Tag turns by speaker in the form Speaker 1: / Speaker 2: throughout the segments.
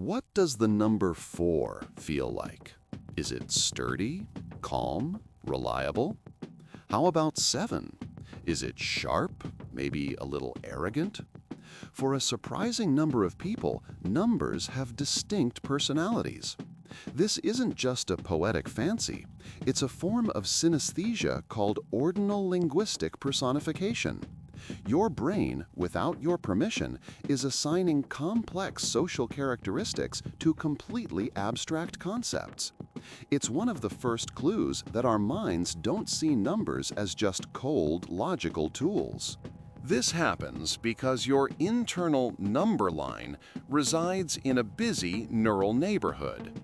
Speaker 1: What does the number 4 feel like? Is it sturdy, calm, reliable? How about 7? Is it sharp, maybe a little arrogant? For a surprising number of people, numbers have distinct personalities. This isn't just a poetic fancy. It's a form of synesthesia called ordinal linguistic personification. Your brain, without your permission, is assigning complex social characteristics to completely abstract concepts. It's one of the first clues that our minds don't see numbers as just cold, logical tools. This happens because your internal number line resides in a busy neural neighborhood.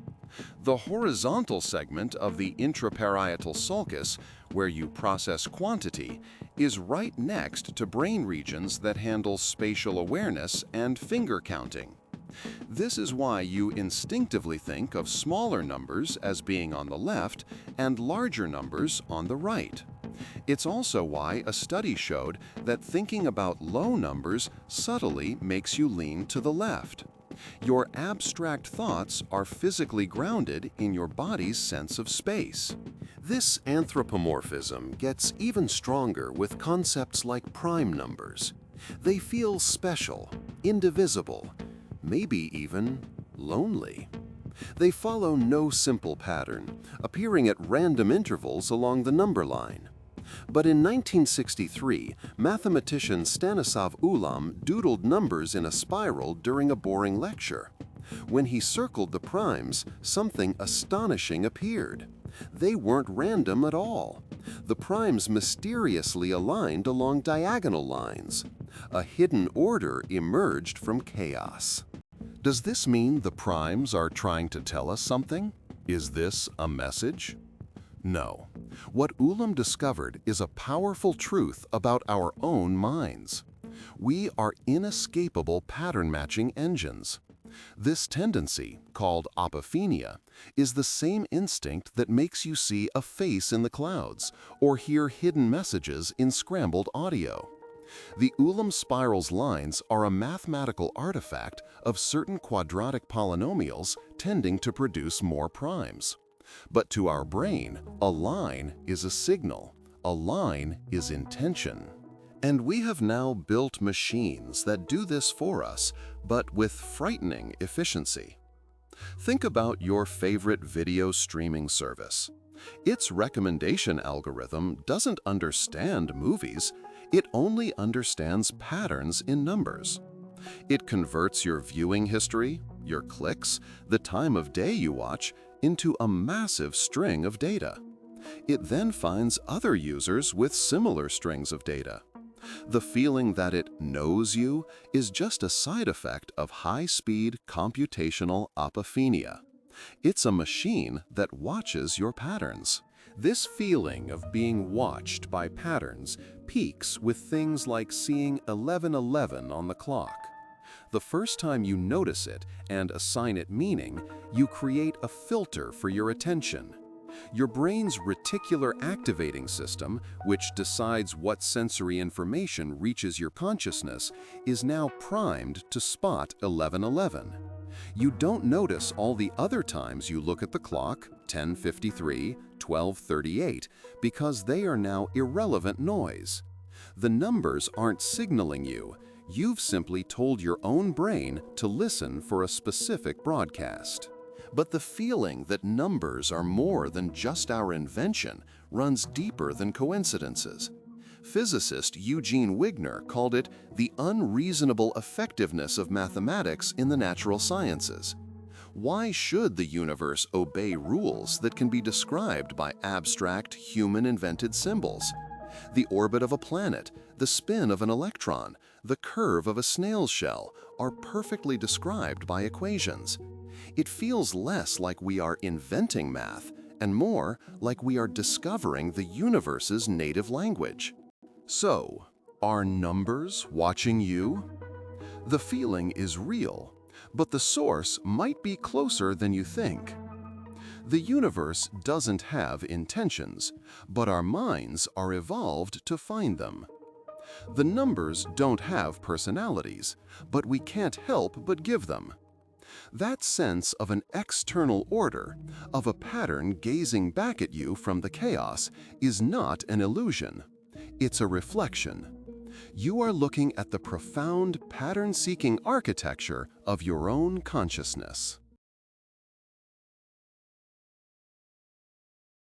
Speaker 1: The horizontal segment of the intraparietal sulcus, where you process quantity, is right next to brain regions that handle spatial awareness and finger counting. This is why you instinctively think of smaller numbers as being on the left and larger numbers on the right. It's also why a study showed that thinking about low numbers subtly makes you lean to the left. Your abstract thoughts are physically grounded in your body's sense of space. This anthropomorphism gets even stronger with concepts like prime numbers. They feel special, indivisible, maybe even lonely. They follow no simple pattern, appearing at random intervals along the number line. But in 1963, mathematician Stanislav Ulam doodled numbers in a spiral during a boring lecture. When he circled the primes, something astonishing appeared. They weren't random at all. The primes mysteriously aligned along diagonal lines. A hidden order emerged from chaos. Does this mean the primes are trying to tell us something? Is this a message? No. What Ulam discovered is a powerful truth about our own minds. We are inescapable pattern-matching engines. This tendency, called apophenia, is the same instinct that makes you see a face in the clouds or hear hidden messages in scrambled audio. The Ulam spiral's lines are a mathematical artifact of certain quadratic polynomials tending to produce more primes. But to our brain, a line is a signal. A line is intention. And we have now built machines that do this for us, but with frightening efficiency. Think about your favorite video streaming service. Its recommendation algorithm doesn't understand movies. It only understands patterns in numbers. It converts your viewing history, your clicks, the time of day you watch, into a massive string of data. It then finds other users with similar strings of data. The feeling that it knows you is just a side effect of high-speed computational apophenia. It's a machine that watches your patterns. This feeling of being watched by patterns peaks with things like seeing 11:11 on the clock. The first time you notice it and assign it meaning, you create a filter for your attention. Your brain's reticular activating system, which decides what sensory information reaches your consciousness, is now primed to spot 11:11. You don't notice all the other times you look at the clock, 10:53, 12:38, because they are now irrelevant noise. The numbers aren't signaling you. You've simply told your own brain to listen for a specific broadcast. But the feeling that numbers are more than just our invention runs deeper than coincidences. Physicist Eugene Wigner called it the unreasonable effectiveness of mathematics in the natural sciences. Why should the universe obey rules that can be described by abstract, human-invented symbols? The orbit of a planet, the spin of an electron, the curve of a snail's shell are perfectly described by equations. It feels less like we are inventing math and more like we are discovering the universe's native language. So, are numbers watching you? The feeling is real, but the source might be closer than you think. The universe doesn't have intentions, but our minds are evolved to find them. The numbers don't have personalities, but we can't help but give them. That sense of an external order, of a pattern gazing back at you from the chaos, is not an illusion. It's a reflection. You are looking at the profound pattern-seeking architecture of your own consciousness.